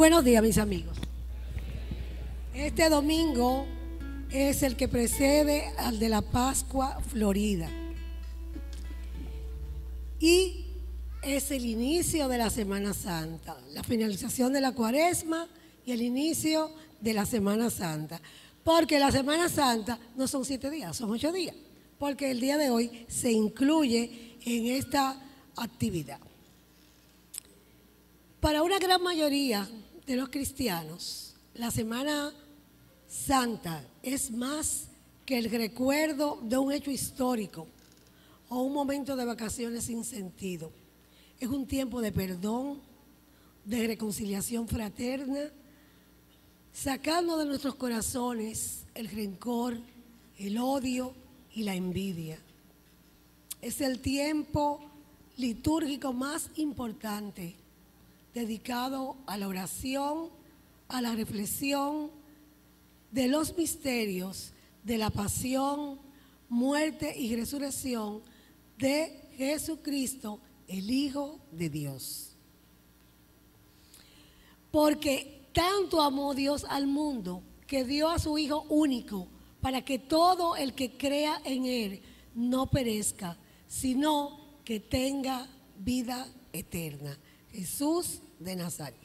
buenos días, mis amigos. Este domingo es el que precede al de la Pascua Florida. Y es el inicio de la Semana Santa, la finalización de la Cuaresma y el inicio de la Semana Santa. Porque la Semana Santa no son 7 días, son 8 días. Porque el día de hoy se incluye en esta actividad. Para una gran mayoría de los cristianos, la Semana Santa es más que el recuerdo de un hecho histórico o un momento de vacaciones sin sentido. Es un tiempo de perdón, de reconciliación fraterna, sacando de nuestros corazones el rencor, el odio y la envidia. Es el tiempo litúrgico más importante, dedicado a la oración, a la reflexión de los misterios de la pasión, muerte y resurrección de Jesucristo, el Hijo de Dios. Porque tanto amó Dios al mundo que dio a su Hijo único para que todo el que crea en Él no perezca, sino que tenga vida eterna. Jesús de Nazaret.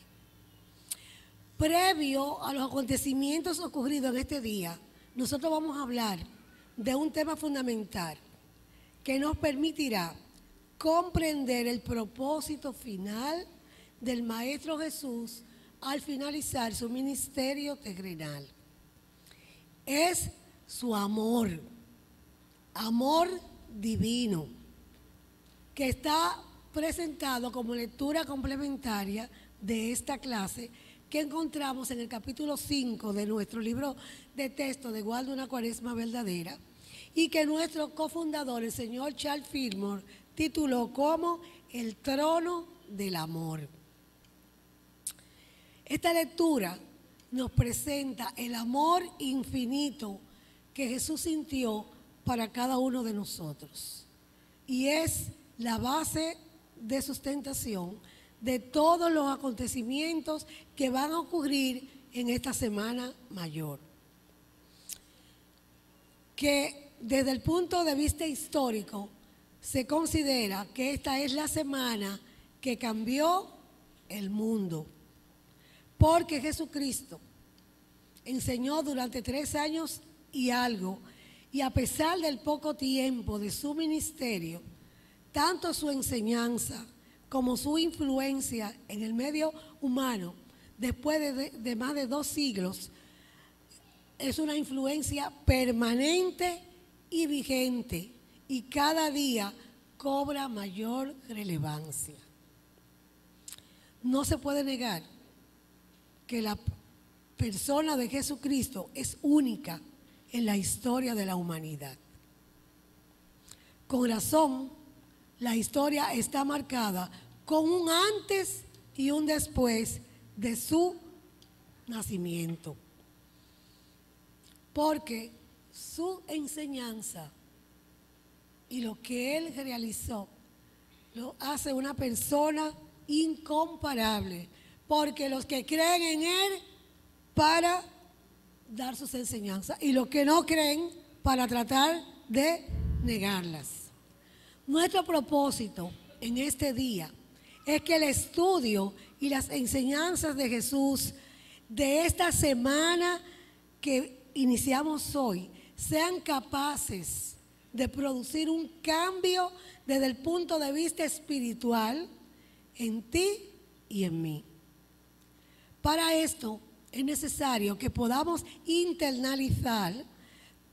Previo a los acontecimientos ocurridos en este día, nosotros vamos a hablar de un tema fundamental que nos permitirá comprender el propósito final del Maestro Jesús al finalizar su ministerio terrenal. Es su amor divino, que está presentado como lectura complementaria de esta clase que encontramos en el capítulo 5 de nuestro libro de texto de Guarda una Cuaresma Verdadera, y que nuestro cofundador, el señor Charles Fillmore, tituló como El Trono del Amor. Esta lectura nos presenta el amor infinito que Jesús sintió para cada uno de nosotros, y es la base de sustentación de todos los acontecimientos que van a ocurrir en esta Semana Mayor. Que desde el punto de vista histórico se considera que esta es la semana que cambió el mundo, porque Jesucristo enseñó durante 3 años y algo, y a pesar del poco tiempo de su ministerio, tanto su enseñanza como su influencia en el medio humano, después de más de 2 siglos, es una influencia permanente y vigente, y cada día cobra mayor relevancia. No se puede negar que la persona de Jesucristo es única en la historia de la humanidad. Con razón, la historia está marcada con un antes y un después de su nacimiento. Porque su enseñanza y lo que él realizó lo hace una persona incomparable. Porque los que creen en él para dar sus enseñanzas y los que no creen para tratar de negarlas. Nuestro propósito en este día es que el estudio y las enseñanzas de Jesús de esta semana que iniciamos hoy sean capaces de producir un cambio desde el punto de vista espiritual en ti y en mí. Para esto es necesario que podamos internalizar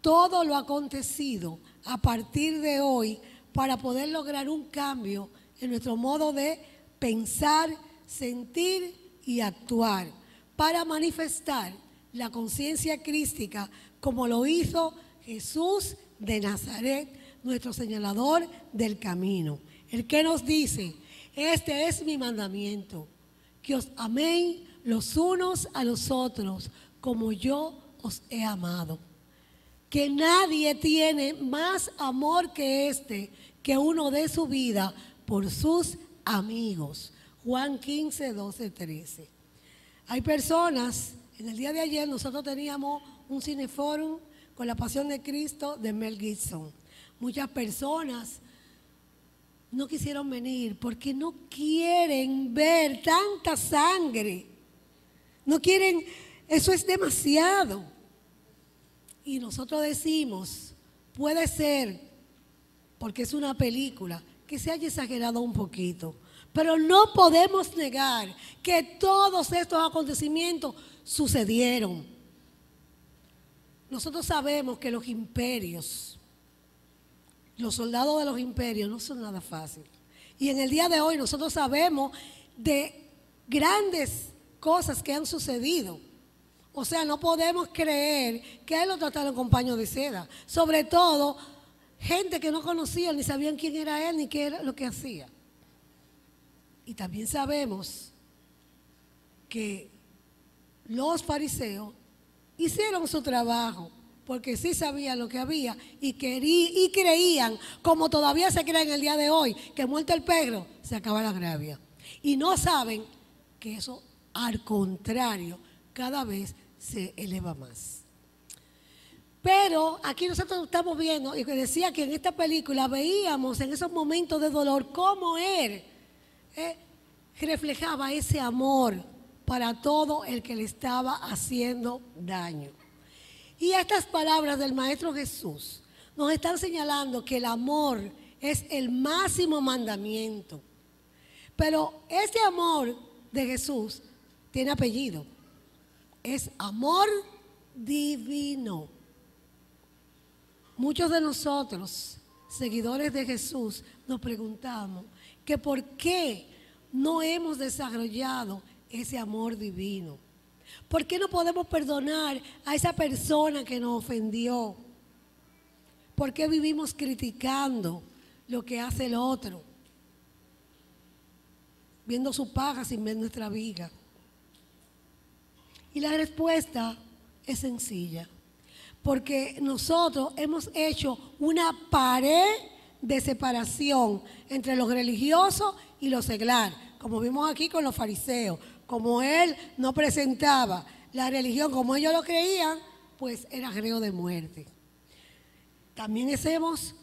todo lo acontecido a partir de hoy para poder lograr un cambio en nuestro modo de pensar, sentir y actuar, para manifestar la conciencia crística como lo hizo Jesús de Nazaret, nuestro señalador del camino, el que nos dice: este es mi mandamiento, que os améis los unos a los otros como yo os he amado. Que nadie tiene más amor que este, que uno dé su vida por sus amigos. Juan 15, 12, 13. Hay personas, en el día de ayer nosotros teníamos un cineforum con La Pasión de Cristo de Mel Gibson. Muchas personas no quisieron venir porque no quieren ver tanta sangre. No quieren, eso es demasiado. Y nosotros decimos, puede ser, porque es una película, que se haya exagerado un poquito. Pero no podemos negar que todos estos acontecimientos sucedieron. Nosotros sabemos que los imperios, los soldados de los imperios no son nada fácil. Y en el día de hoy nosotros sabemos de grandes cosas que han sucedido. O sea, no podemos creer que a él lo trataron con paño de seda. Sobre todo, gente que no conocían ni sabían quién era él ni qué era lo que hacía. Y también sabemos que los fariseos hicieron su trabajo, porque sí sabían lo que había y creían, como todavía se cree en el día de hoy, que muerto el perro, se acaba la gravia. Y no saben que eso, al contrario, cada vez se eleva más. Pero aquí nosotros estamos viendo, y que decía que en esta película veíamos en esos momentos de dolor cómo él reflejaba ese amor para todo el que le estaba haciendo daño. Y estas palabras del Maestro Jesús nos están señalando que el amor es el máximo mandamiento. Pero este amor de Jesús tiene apellido. Es amor divino. Muchos de nosotros, seguidores de Jesús, nos preguntamos que por qué no hemos desarrollado ese amor divino. ¿Por qué no podemos perdonar a esa persona que nos ofendió? ¿Por qué vivimos criticando lo que hace el otro? Viendo su paga sin ver nuestra viga. Y la respuesta es sencilla. Porque nosotros hemos hecho una pared de separación entre los religiosos y los seglares, como vimos aquí con los fariseos. Como él no presentaba la religión como ellos lo creían, pues era reo de muerte. También hacemos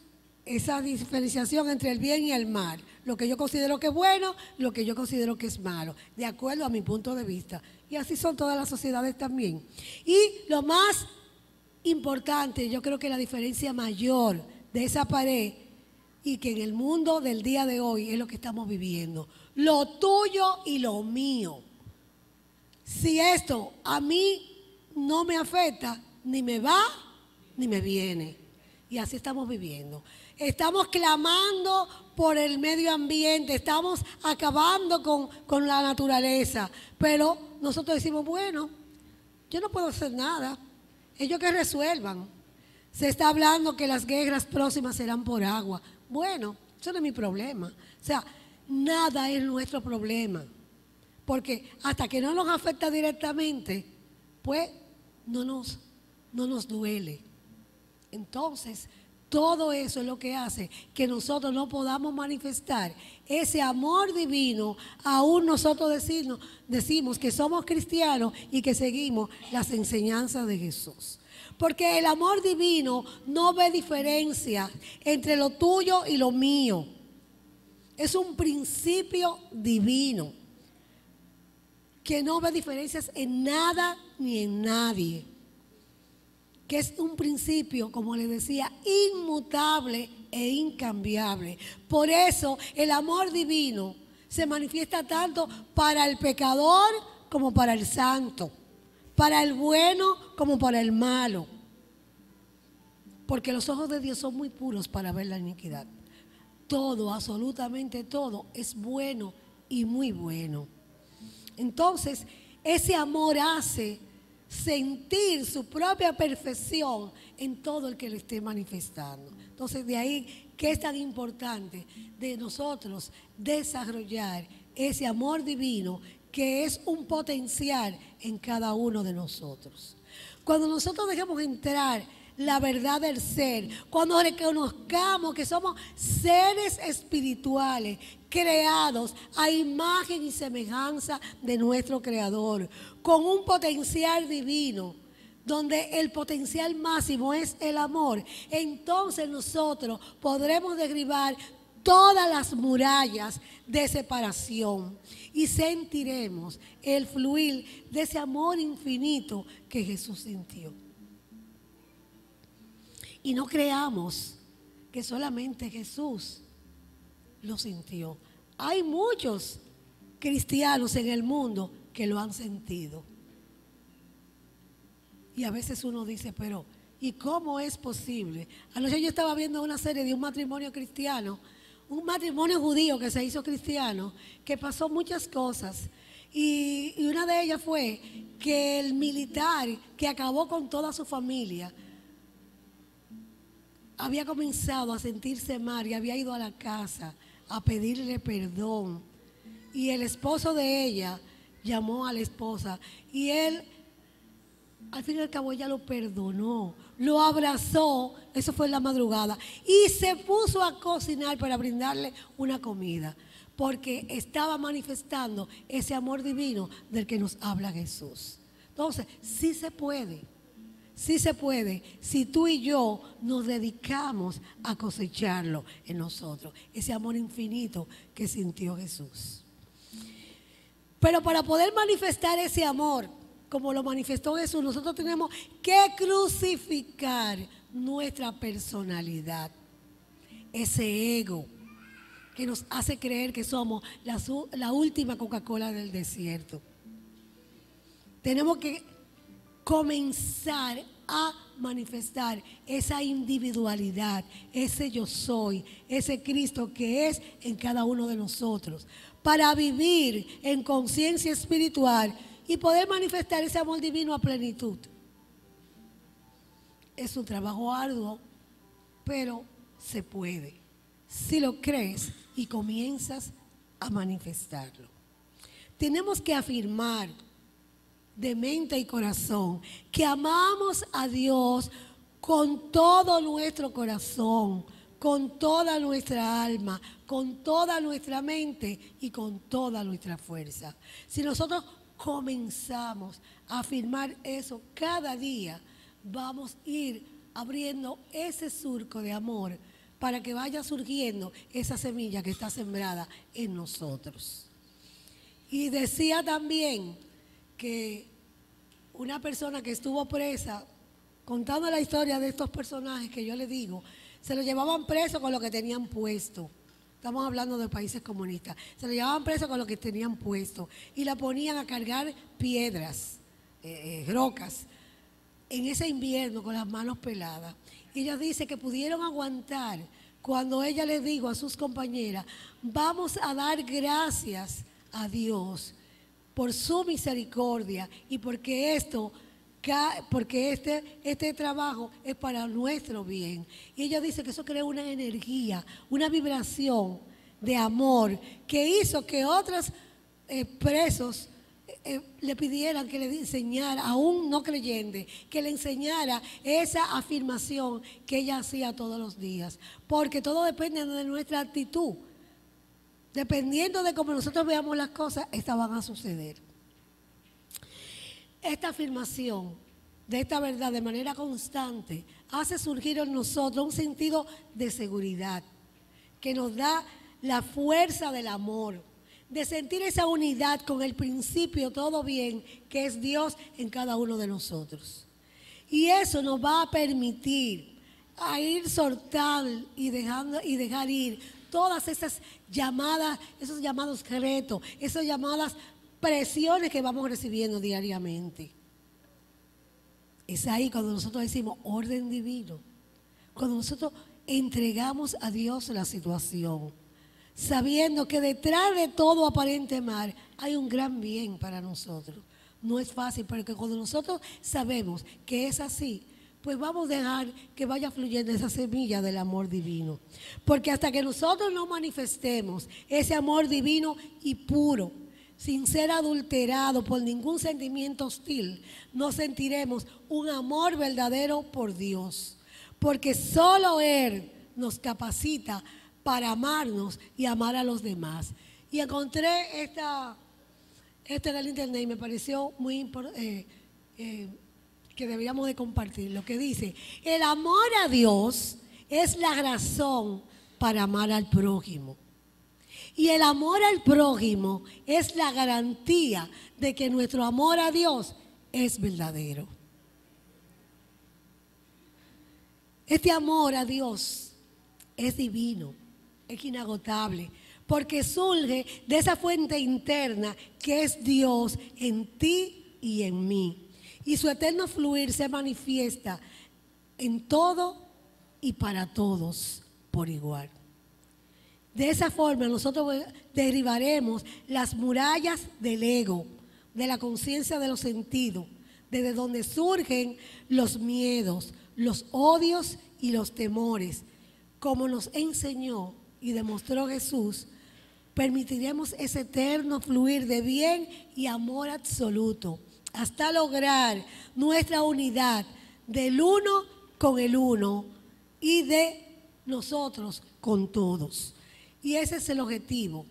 esa diferenciación entre el bien y el mal. Lo que yo considero que es bueno, lo que yo considero que es malo, de acuerdo a mi punto de vista. Y así son todas las sociedades también. Y lo más importante, yo creo que la diferencia mayor de esa pared y que en el mundo del día de hoy es lo que estamos viviendo. Lo tuyo y lo mío. Si esto a mí no me afecta, ni me va, ni me viene. Y así estamos viviendo. Estamos clamando por el medio ambiente, estamos acabando con la naturaleza. Pero nosotros decimos, bueno, yo no puedo hacer nada. Ellos que resuelvan. Se está hablando que las guerras próximas serán por agua. Bueno, eso no es mi problema. O sea, nada es nuestro problema. Porque hasta que no nos afecta directamente, pues no nos duele. Entonces, todo eso es lo que hace que nosotros no podamos manifestar ese amor divino. Aún nosotros decimos que somos cristianos y que seguimos las enseñanzas de Jesús. Porque el amor divino no ve diferencia entre lo tuyo y lo mío. Es un principio divino que no ve diferencias en nada ni en nadie. Que es un principio, como les decía, inmutable e incambiable. Por eso el amor divino se manifiesta tanto para el pecador como para el santo, para el bueno como para el malo. Porque los ojos de Dios son muy puros para ver la iniquidad. Todo, absolutamente todo, es bueno y muy bueno. Entonces, ese amor hace sentir su propia perfección en todo el que le esté manifestando. Entonces, de ahí que es tan importante de nosotros desarrollar ese amor divino que es un potencial en cada uno de nosotros. Cuando nosotros dejamos entrar la verdad del ser, cuando reconozcamos que somos seres espirituales creados a imagen y semejanza de nuestro Creador, con un potencial divino, donde el potencial máximo es el amor, entonces nosotros podremos derribar todas las murallas de separación y sentiremos el fluir de ese amor infinito que Jesús sintió. Y no creamos que solamente Jesús lo sintió. Hay muchos cristianos en el mundo que lo han sentido. Y a veces uno dice, pero ¿y cómo es posible? Anoche yo estaba viendo una serie de un matrimonio cristiano, un matrimonio judío que se hizo cristiano, que pasó muchas cosas. Y una de ellas fue que el militar que acabó con toda su familia había comenzado a sentirse mal y había ido a la casa a pedirle perdón. Y el esposo de ella llamó a la esposa y él, al fin y al cabo, ella lo perdonó, lo abrazó, eso fue en la madrugada, y se puso a cocinar para brindarle una comida, porque estaba manifestando ese amor divino del que nos habla Jesús. Entonces, sí se puede, si tú y yo nos dedicamos a cosecharlo en nosotros, ese amor infinito que sintió Jesús. Pero para poder manifestar ese amor, como lo manifestó Jesús, nosotros tenemos que crucificar nuestra personalidad, ese ego que nos hace creer que somos la última Coca-Cola del desierto. Tenemos que comenzar a manifestar esa individualidad, ese yo soy, ese Cristo que es en cada uno de nosotros, para vivir en conciencia espiritual y poder manifestar ese amor divino a plenitud. Es un trabajo arduo, pero se puede, si lo crees y comienzas a manifestarlo. Tenemos que afirmar de mente y corazón que amamos a Dios con todo nuestro corazón, con toda nuestra alma, con toda nuestra mente y con toda nuestra fuerza. Si nosotros comenzamos a afirmar eso cada día, vamos a ir abriendo ese surco de amor para que vaya surgiendo esa semilla que está sembrada en nosotros. Y decía también que una persona que estuvo presa, contando la historia de estos personajes que yo les digo, se lo llevaban preso con lo que tenían puesto. Estamos hablando de países comunistas. Se lo llevaban preso con lo que tenían puesto y la ponían a cargar piedras, rocas, en ese invierno con las manos peladas. Y ella dice que pudieron aguantar cuando ella les dijo a sus compañeras, vamos a dar gracias a Dios por su misericordia y porque este trabajo es para nuestro bien. Y ella dice que eso creó una energía, una vibración de amor que hizo que otros presos le pidieran que le enseñara, aún no creyente, que le enseñara esa afirmación que ella hacía todos los días. Porque todo depende de nuestra actitud. Dependiendo de cómo nosotros veamos las cosas, estas van a suceder. Esta afirmación de esta verdad de manera constante hace surgir en nosotros un sentido de seguridad que nos da la fuerza del amor, de sentir esa unidad con el principio todo bien que es Dios en cada uno de nosotros. Y eso nos va a permitir a ir soltando y dejar ir todas esas llamadas, esos llamados retos, esas llamadas presiones que vamos recibiendo diariamente. Es ahí cuando nosotros decimos orden divino, cuando nosotros entregamos a Dios la situación, sabiendo que detrás de todo aparente mal hay un gran bien para nosotros. No es fácil, pero que cuando nosotros sabemos que es así, pues vamos a dejar que vaya fluyendo esa semilla del amor divino. Porque hasta que nosotros no manifestemos ese amor divino y puro, sin ser adulterado por ningún sentimiento hostil, no sentiremos un amor verdadero por Dios, porque solo Él nos capacita para amarnos y amar a los demás. Y encontré esto en el internet y me pareció muy importante, que deberíamos de compartir, lo que dice: el amor a Dios es la razón para amar al prójimo. Y el amor al prójimo es la garantía de que nuestro amor a Dios es verdadero. Este amor a Dios es divino, es inagotable, porque surge de esa fuente interna que es Dios en ti y en mí. Y su eterno fluir se manifiesta en todo y para todos por igual. De esa forma nosotros derribaremos las murallas del ego, de la conciencia de los sentidos, desde donde surgen los miedos, los odios y los temores. Como nos enseñó y demostró Jesús, permitiremos ese eterno fluir de bien y amor absoluto, hasta lograr nuestra unidad del uno con el uno y de nosotros con todos. Y ese es el objetivo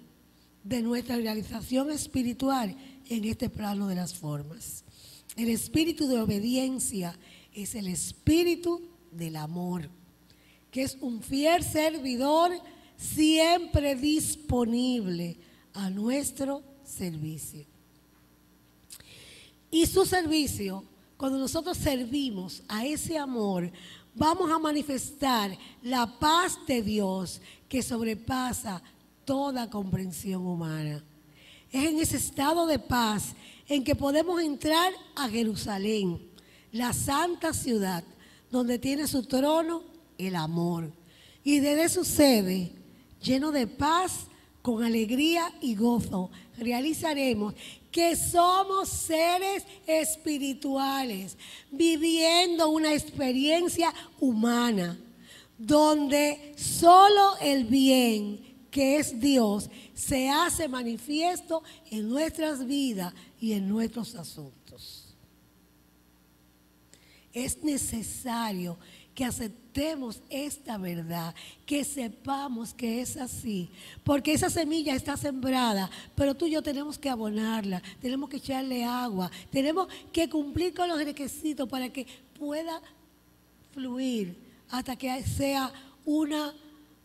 de nuestra realización espiritual en este plano de las formas. El espíritu de obediencia es el espíritu del amor, que es un fiel servidor siempre disponible a nuestro servicio. Y su servicio, cuando nosotros servimos a ese amor, vamos a manifestar la paz de Dios que sobrepasa toda comprensión humana. Es en ese estado de paz en que podemos entrar a Jerusalén, la santa ciudad, donde tiene su trono el amor. Y desde su sede, lleno de paz, con alegría y gozo, realizaremos que somos seres espirituales, viviendo una experiencia humana, donde solo el bien, que es Dios, se hace manifiesto en nuestras vidas y en nuestros asuntos. Es necesario que aceptemos esta verdad, que sepamos que es así, porque esa semilla está sembrada, pero tú y yo tenemos que abonarla, tenemos que echarle agua, tenemos que cumplir con los requisitos para que pueda fluir hasta que sea una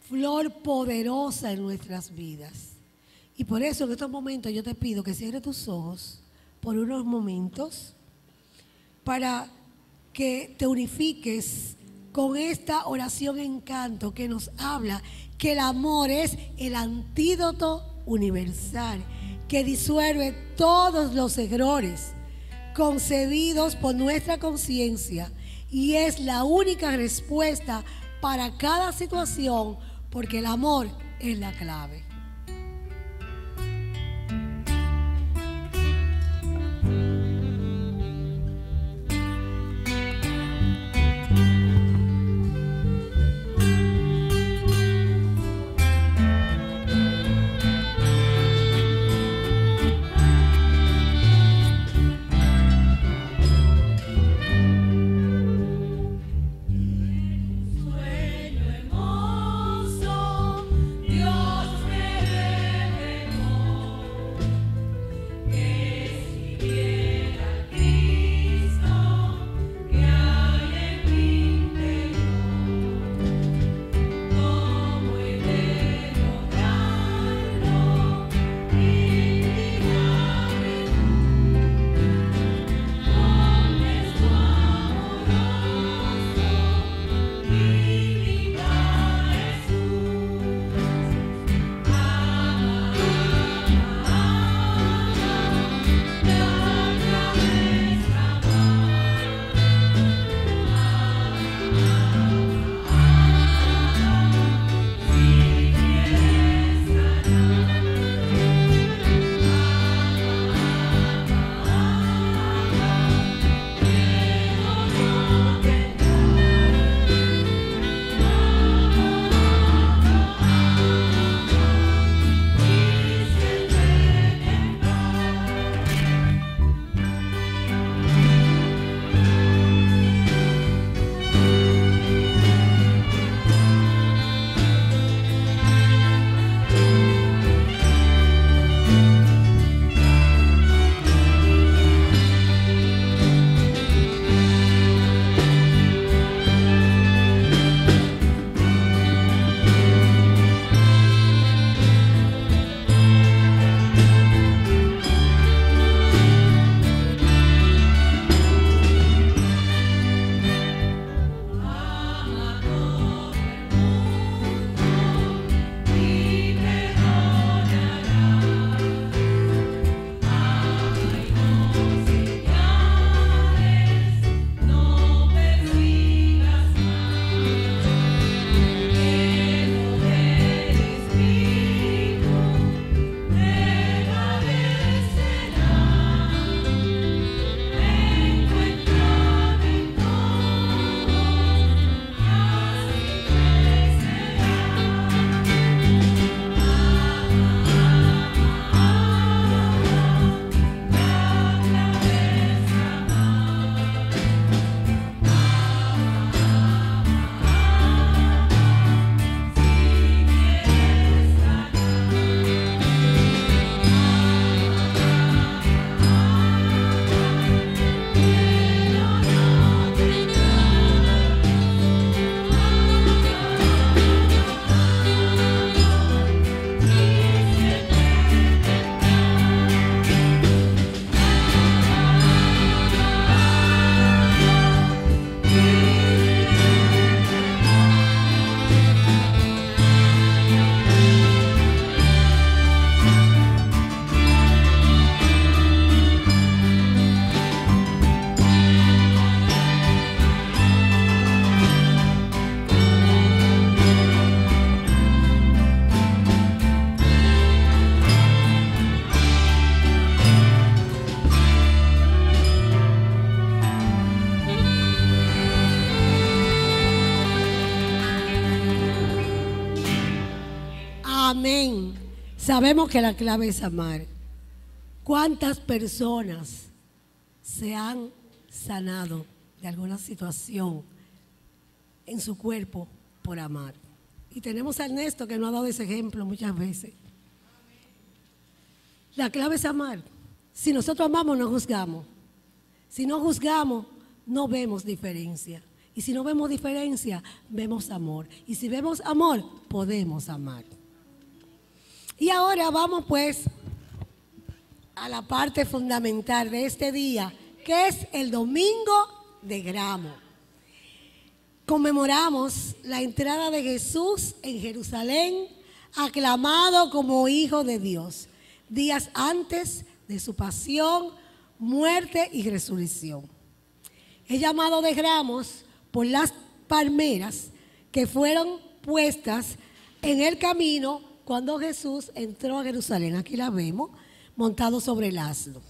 flor poderosa en nuestras vidas. Y por eso en estos momentos yo te pido que cierres tus ojos por unos momentos para que te unifiques con esta oración en canto que nos habla que el amor es el antídoto universal que disuelve todos los errores concebidos por nuestra conciencia y es la única respuesta para cada situación, porque el amor es la clave. Dios me Sabemos que la clave es amar. ¿Cuántas personas se han sanado de alguna situación en su cuerpo por amar? Y tenemos a Ernesto que nos ha dado ese ejemplo muchas veces. La clave es amar. Si nosotros amamos, no juzgamos. Si no juzgamos, no vemos diferencia. Y si no vemos diferencia, vemos amor. Y si vemos amor, podemos amar. Y ahora vamos pues a la parte fundamental de este día, que es el Domingo de Gramo. Conmemoramos la entrada de Jesús en Jerusalén, aclamado como Hijo de Dios, días antes de su pasión, muerte y resurrección. Es llamado de gramos por las palmeras que fueron puestas en el camino cuando Jesús entró a Jerusalén. Aquí la vemos, montado sobre el asno.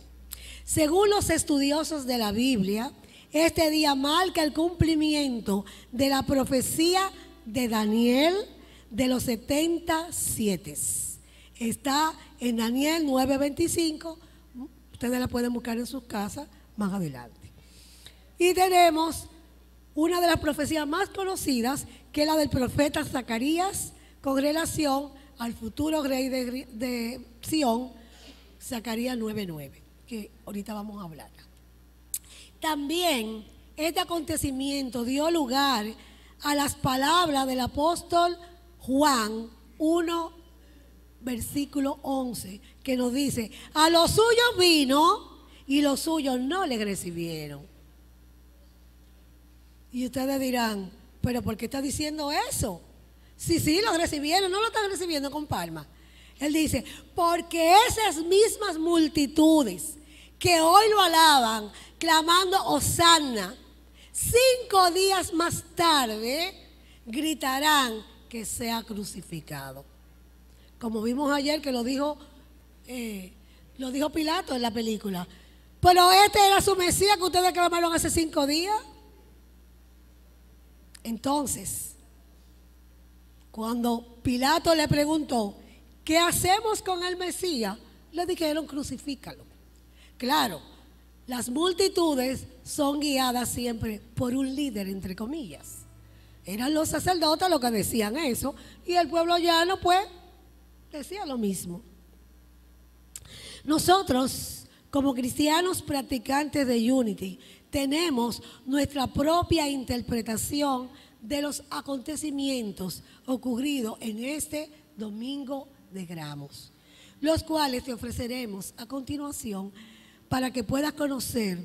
Según los estudiosos de la Biblia, este día marca el cumplimiento de la profecía de Daniel de los 77. Está en Daniel 9:25. Ustedes la pueden buscar en sus casas más adelante. Y tenemos una de las profecías más conocidas, que es la del profeta Zacarías, con relación al futuro rey de Sión, Zacarías 9:9, que ahorita vamos a hablar. También este acontecimiento dio lugar a las palabras del apóstol Juan 1, versículo 11, que nos dice: a los suyos vino y los suyos no le recibieron. Y ustedes dirán, ¿pero por qué está diciendo eso? Sí, lo recibieron, no lo están recibiendo con palmas. Él dice, porque esas mismas multitudes que hoy lo alaban, clamando Hosanna, 5 días más tarde gritarán que sea crucificado. Como vimos ayer que lo dijo Pilato en la película. Pero este era su Mesías que ustedes clamaron hace 5 días. Entonces, cuando Pilato le preguntó, ¿qué hacemos con el Mesías?, le dijeron, crucifícalo. Claro, las multitudes son guiadas siempre por un líder, entre comillas. Eran los sacerdotes los que decían eso, y el pueblo llano, pues, decía lo mismo. Nosotros, como cristianos practicantes de Unity, tenemos nuestra propia interpretación de los acontecimientos ocurridos en este Domingo de Gramos, los cuales te ofreceremos a continuación para que puedas conocer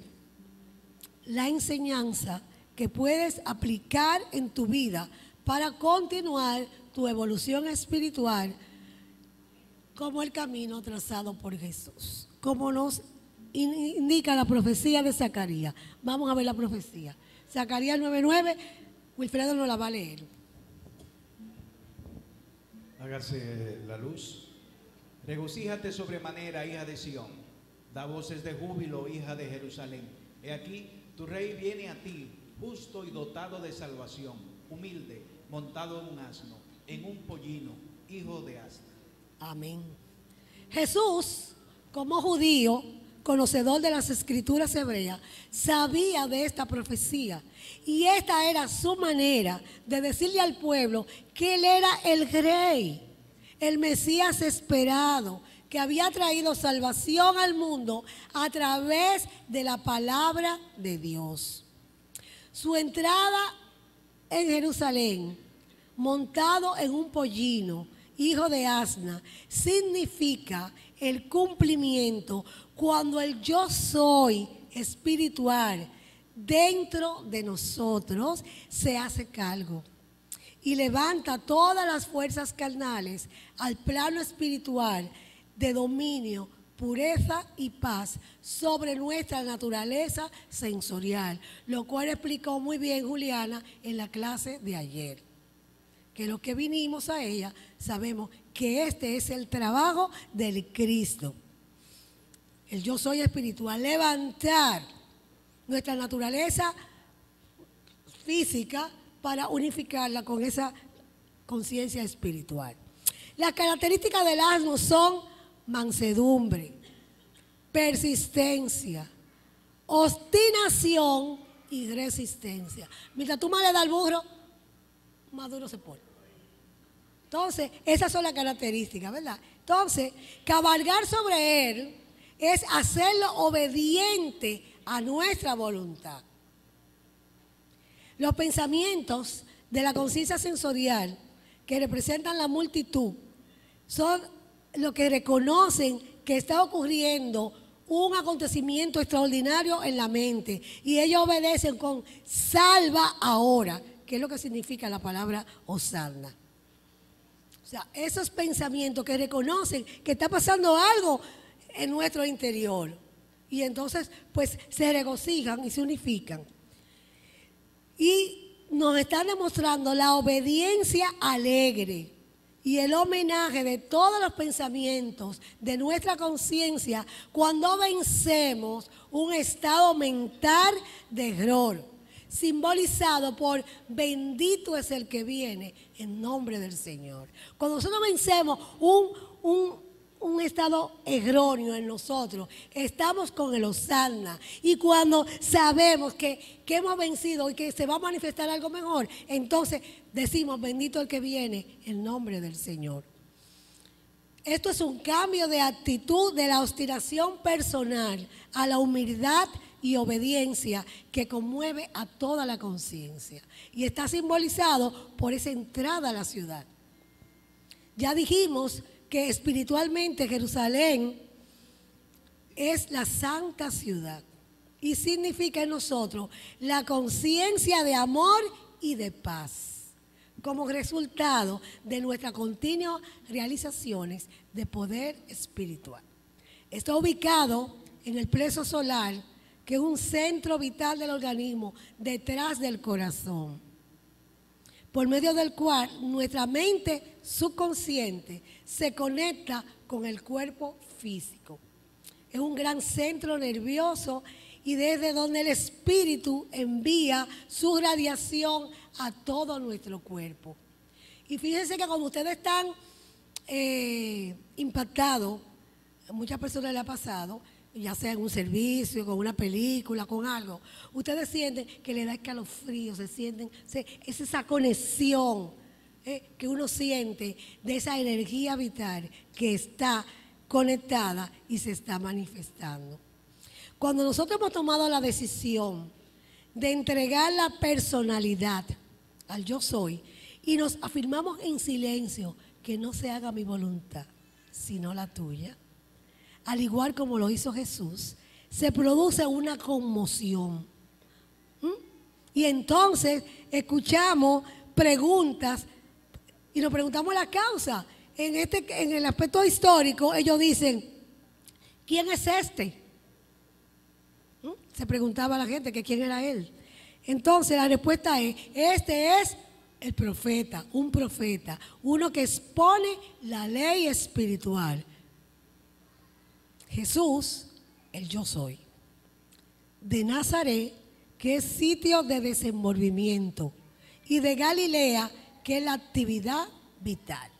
la enseñanza que puedes aplicar en tu vida para continuar tu evolución espiritual como el camino trazado por Jesús, como nos indica la profecía de Zacarías. Vamos a ver la profecía. Zacarías 9:9, Wilfredo nos la va a leer. Hágase la luz. Regocíjate sobremanera, hija de Sión. Da voces de júbilo, hija de Jerusalén. He aquí, tu rey viene a ti, justo y dotado de salvación, humilde, montado en un asno, en un pollino, hijo de asna. Amén. Jesús, como judío, conocedor de las escrituras hebreas, sabía de esta profecía, y esta era su manera de decirle al pueblo que él era el rey, el Mesías esperado, que había traído salvación al mundo a través de la palabra de Dios. Su entrada en Jerusalén, montado en un pollino, hijo de asna, significa el cumplimiento cuando el yo soy espiritual dentro de nosotros se hace cargo y levanta todas las fuerzas carnales al plano espiritual de dominio, pureza y paz sobre nuestra naturaleza sensorial, lo cual explicó muy bien Juliana en la clase de ayer. Que los que vinimos a ella sabemos que este es el trabajo del Cristo. El yo soy espiritual, levantar nuestra naturaleza física para unificarla con esa conciencia espiritual. Las características del asno son mansedumbre, persistencia, obstinación y resistencia. Mientras tú más le das al burro, más duro se pone. Entonces, esas son las características, ¿verdad? Entonces, cabalgar sobre él es hacerlo obediente a nuestra voluntad. Los pensamientos de la conciencia sensorial que representan la multitud son los que reconocen que está ocurriendo un acontecimiento extraordinario en la mente y ellos obedecen con salva ahora, que es lo que significa la palabra hosanna. O sea, esos pensamientos que reconocen que está pasando algo en nuestro interior y entonces pues se regocijan y se unifican. Y nos están demostrando la obediencia alegre y el homenaje de todos los pensamientos de nuestra conciencia cuando vencemos un estado mental de error, simbolizado por bendito es el que viene en nombre del Señor. Cuando nosotros vencemos un estado erróneo en nosotros, estamos con el hosanna. Y cuando sabemos que hemos vencido y que se va a manifestar algo mejor, entonces decimos bendito el que viene en nombre del Señor. Esto es un cambio de actitud de la obstinación personal a la humildad y obediencia que conmueve a toda la conciencia. Y está simbolizado por esa entrada a la ciudad. Ya dijimos que espiritualmente Jerusalén es la santa ciudad y significa en nosotros la conciencia de amor y de paz como resultado de nuestras continuas realizaciones de poder espiritual. Está ubicado en el plexo solar, que es un centro vital del organismo detrás del corazón, por medio del cual nuestra mente subconsciente se conecta con el cuerpo físico. Es un gran centro nervioso y desde donde el espíritu envía su radiación a todo nuestro cuerpo. Y fíjense que cuando ustedes están impactados, a muchas personas les ha pasado, ya sea en un servicio, con una película, con algo, ustedes sienten que le da escalofrío, se sienten, es esa conexión que uno siente de esa energía vital que está conectada y se está manifestando. Cuando nosotros hemos tomado la decisión de entregar la personalidad al yo soy y nos afirmamos en silencio que no se haga mi voluntad, sino la tuya, al igual como lo hizo Jesús, se produce una conmoción. Y entonces escuchamos preguntas y nos preguntamos la causa. En el aspecto histórico, ellos dicen, ¿quién es este? Se preguntaba a la gente que quién era él. Entonces la respuesta es, este es el profeta, un profeta, uno que expone la ley espiritual. Jesús, el yo soy, de Nazaret, que es sitio de desenvolvimiento, y de Galilea, que es la actividad vital.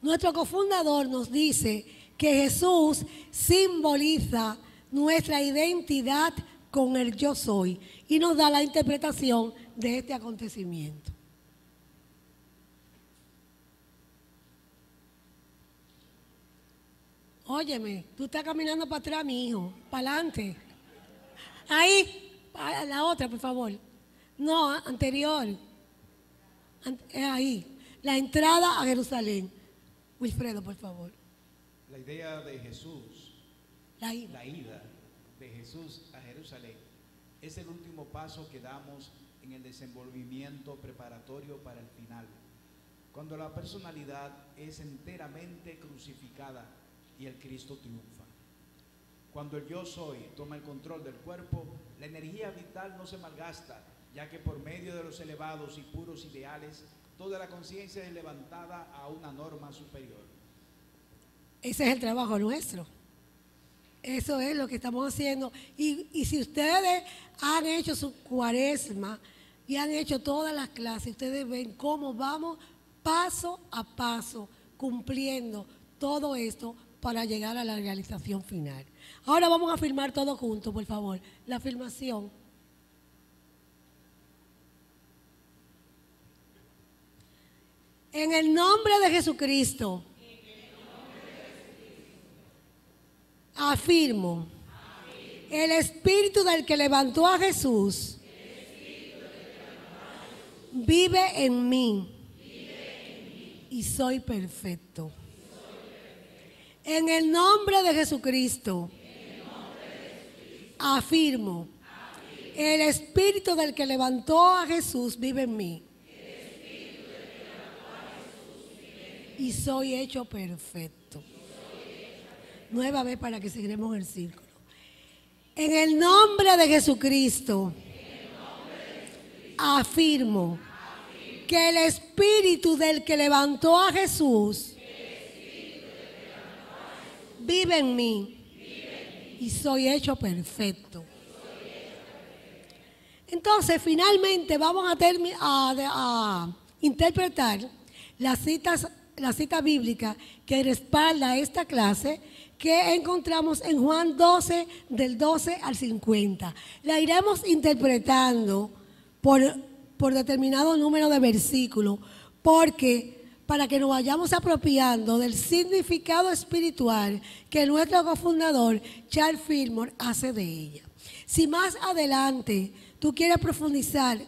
Nuestro cofundador nos dice que Jesús simboliza nuestra identidad con el yo soy y nos da la interpretación de este acontecimiento. Óyeme, tú estás caminando para atrás, mi hijo, para adelante. Ahí, la otra, por favor. No, anterior. Ahí, la entrada a Jerusalén. Wilfredo, por favor. La idea de Jesús, la ida de Jesús a Jerusalén, es el último paso que damos en el desenvolvimiento preparatorio para el final. Cuando la personalidad es enteramente crucificada y el Cristo triunfa. Cuando el yo soy toma el control del cuerpo, la energía vital no se malgasta, ya que por medio de los elevados y puros ideales, toda la conciencia es levantada a una norma superior. Ese es el trabajo nuestro. Eso es lo que estamos haciendo. Y si ustedes han hecho su cuaresma y han hecho todas las clases, ustedes ven cómo vamos paso a paso, cumpliendo todo esto para llegar a la realización final. Ahora vamos a firmar todos juntos, por favor. La afirmación. En el nombre de Jesucristo, afirmo, el espíritu del que levantó a Jesús vive en mí y soy perfecto. En el nombre de Jesucristo, afirmo, el espíritu del que levantó a Jesús vive en mí y soy hecho perfecto. Nueva vez para que seguiremos el círculo. En el nombre de Jesucristo, afirmo que el espíritu del que levantó a Jesús vive en mí y soy hecho perfecto. Entonces, finalmente vamos a interpretar la cita bíblica que respalda esta clase, que encontramos en Juan 12, del 12 al 50. La iremos interpretando por determinado número de versículos, porque para que nos vayamos apropiando del significado espiritual que nuestro cofundador Charles Fillmore hace de ella. Si más adelante tú quieres profundizar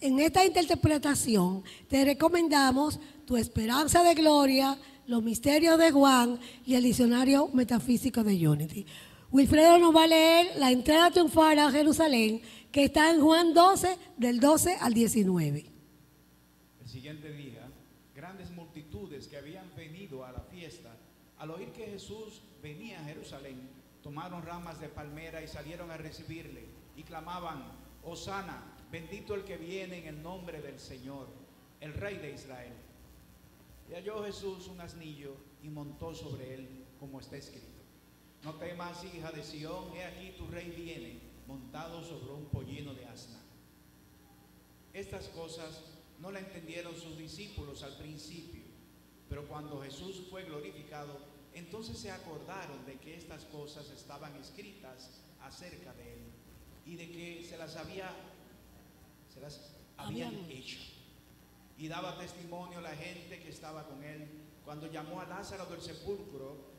en esta interpretación, te recomendamos Tu Esperanza de Gloria, Los Misterios de Juan y el Diccionario Metafísico de Unity. Wilfredo nos va a leer la entrada triunfal a Jerusalén, que está en Juan 12, del 12 al 19. El siguiente día, grandes multitudes que habían venido a la fiesta, al oír que Jesús venía a Jerusalén, tomaron ramas de palmera y salieron a recibirle y clamaban: Hosana, bendito el que viene en el nombre del Señor, el Rey de Israel. Y halló Jesús un asnillo y montó sobre él, como está escrito: No temas, hija de Sión, he aquí tu rey viene, montado sobre un pollino de asna. Estas cosas no la entendieron sus discípulos al principio, pero cuando Jesús fue glorificado, entonces se acordaron de que estas cosas estaban escritas acerca de él y de que se las habían hecho. Y daba testimonio la gente que estaba con él cuando llamó a Lázaro del sepulcro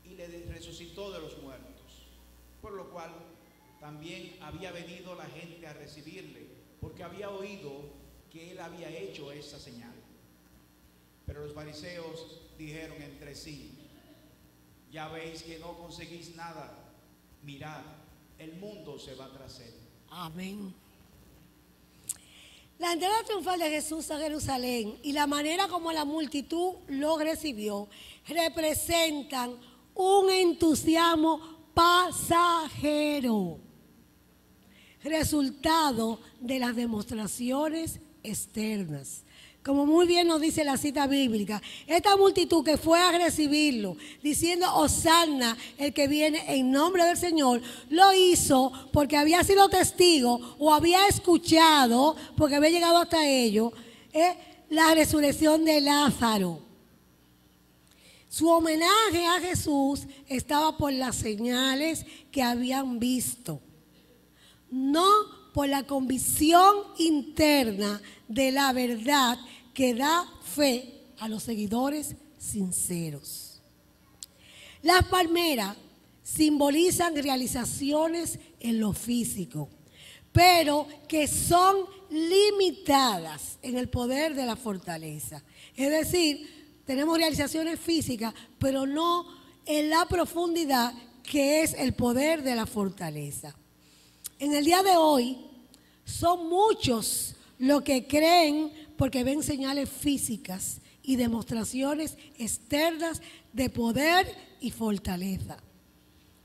y le resucitó de los muertos, por lo cual también había venido la gente a recibirle, porque había oído que él había hecho esa señal. Pero los fariseos dijeron entre sí: ya veis que no conseguís nada, mirad, el mundo se va tras él. Amén. La entrada triunfal de Jesús a Jerusalén y la manera como la multitud lo recibió representan un entusiasmo pasajero, resultado de las demostraciones externas. Como muy bien nos dice la cita bíblica, esta multitud que fue a recibirlo, diciendo Hosana, el que viene en nombre del Señor, lo hizo porque había sido testigo o había escuchado, porque había llegado hasta ellos, la resurrección de Lázaro. Su homenaje a Jesús estaba por las señales que habían visto, no por la convicción interna de la verdad que da fe a los seguidores sinceros. Las palmeras simbolizan realizaciones en lo físico, pero que son limitadas en el poder de la fortaleza. Es decir, tenemos realizaciones físicas, pero no en la profundidad que es el poder de la fortaleza. En el día de hoy son muchos los que creen porque ven señales físicas y demostraciones externas de poder y fortaleza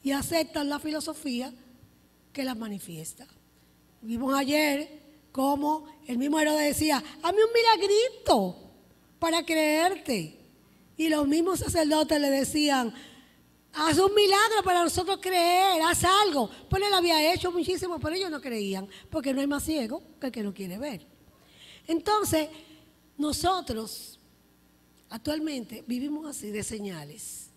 y aceptan la filosofía que las manifiesta. Vimos ayer cómo el mismo Herodes decía: hazme un milagrito para creerte, y los mismos sacerdotes le decían: haz un milagro para nosotros creer, haz algo. Pues él había hecho muchísimo, pero ellos no creían, porque no hay más ciego que el que no quiere ver. Entonces, nosotros Actualmente vivimos así de señales.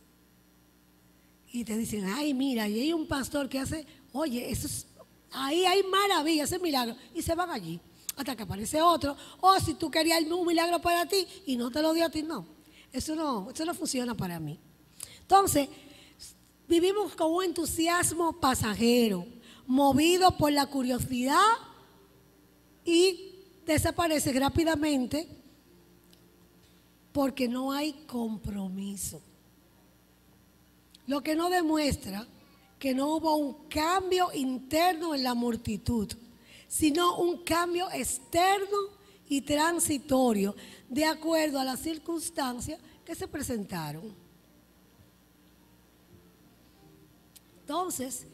Y te dicen, ay, mira, y hay un pastor que hace, oye, eso es, ahí hay maravilla, ese milagro. Y se van allí, hasta que aparece otro. O si tú querías un milagro para ti y no te lo dio a ti, no. Eso no funciona para mí. Entonces, vivimos con un entusiasmo pasajero, movido por la curiosidad y desaparece rápidamente porque no hay compromiso. Lo que nos demuestra que no hubo un cambio interno en la multitud, sino un cambio externo y transitorio de acuerdo a las circunstancias que se presentaron. Entonces,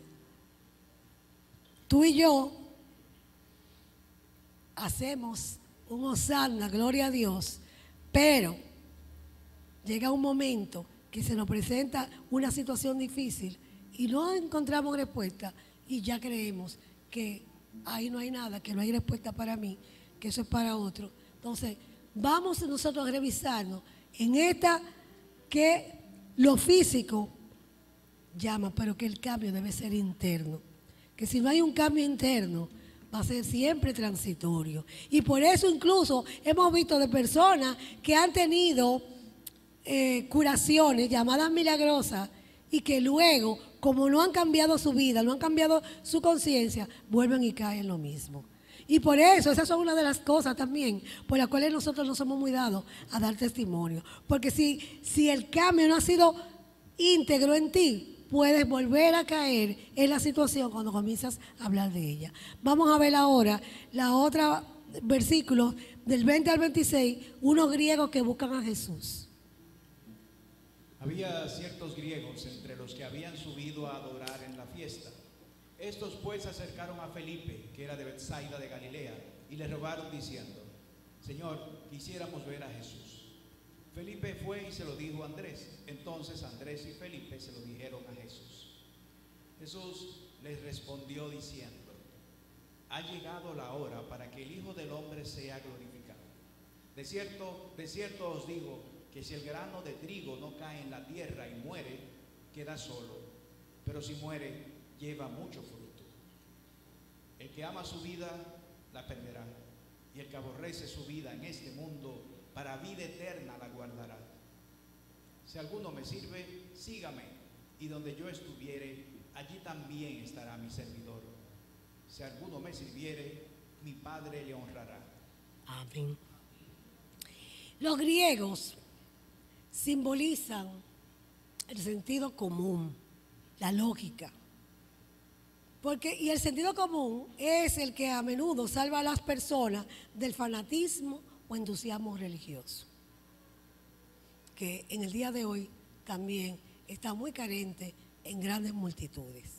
tú y yo hacemos un hosanna, gloria a Dios, pero llega un momento que se nos presenta una situación difícil y no encontramos respuesta y ya creemos que ahí no hay nada, que no hay respuesta para mí, que eso es para otro. Entonces, vamos nosotros a revisarnos en esta que lo físico llama, pero que el cambio debe ser interno. Que si no hay un cambio interno, va a ser siempre transitorio. Y por eso incluso hemos visto de personas que han tenido curaciones llamadas milagrosas y que luego, como no han cambiado su vida, no han cambiado su conciencia, vuelven y caen en lo mismo. Y por eso, esas son una de las cosas también por las cuales nosotros no somos muy dados a dar testimonio. Porque si el cambio no ha sido íntegro en ti, puedes volver a caer en la situación cuando comienzas a hablar de ella. Vamos a ver ahora la otra versículo del 20 al 26, unos griegos que buscan a Jesús. Había ciertos griegos entre los que habían subido a adorar en la fiesta. Estos pues se acercaron a Felipe, que era de Betsaida de Galilea, y le rogaron diciendo: Señor, quisiéramos ver a Jesús. Felipe fue y se lo dijo a Andrés. Entonces Andrés y Felipe se lo dijeron a Jesús. Jesús les respondió diciendo: ha llegado la hora para que el Hijo del Hombre sea glorificado. De cierto os digo que si el grano de trigo no cae en la tierra y muere, queda solo, pero si muere, lleva mucho fruto. El que ama su vida, la perderá, y el que aborrece su vida en este mundo, para vida eterna la guardará. Si alguno me sirve, sígame, y donde yo estuviere, allí también estará mi servidor. Si alguno me sirviere, mi Padre le honrará. Amén. Los griegos simbolizan el sentido común, la lógica. Y el sentido común es el que a menudo salva a las personas del fanatismo o entusiasmo religioso, que en el día de hoy también está muy carente en grandes multitudes.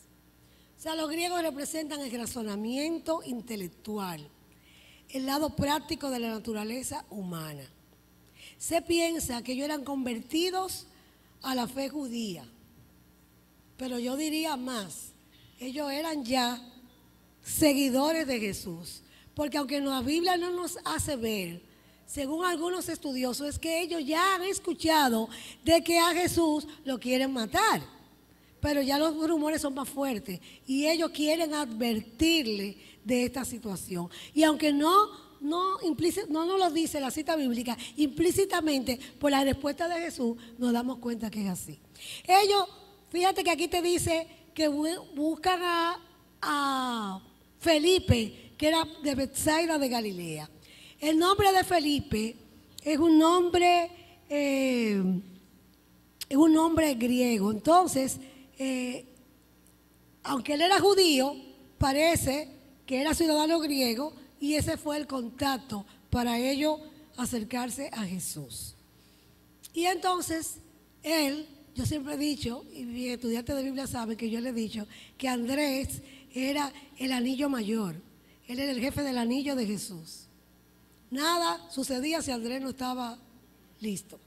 O sea, los griegos representan el razonamiento intelectual, el lado práctico de la naturaleza humana. Se piensa que ellos eran convertidos a la fe judía, pero yo diría más, ellos eran ya seguidores de Jesús, porque aunque la Biblia no nos hace ver, según algunos estudiosos, es que ellos ya han escuchado de que a Jesús lo quieren matar, pero ya los rumores son más fuertes y ellos quieren advertirle de esta situación. Y aunque no nos lo dice la cita bíblica, implícitamente por la respuesta de Jesús nos damos cuenta que es así. Ellos, fíjate que aquí te dice que buscan a Felipe, que era de Betsaida de Galilea. El nombre de Felipe es un nombre griego. Entonces, aunque él era judío, parece que era ciudadano griego y ese fue el contacto para ellos acercarse a Jesús. Y entonces, yo siempre he dicho, y mi estudiante de Biblia sabe que yo le he dicho, que Andrés era el anillo mayor. Él era el jefe del anillo de Jesús. Nada sucedía si Andrés no estaba listo.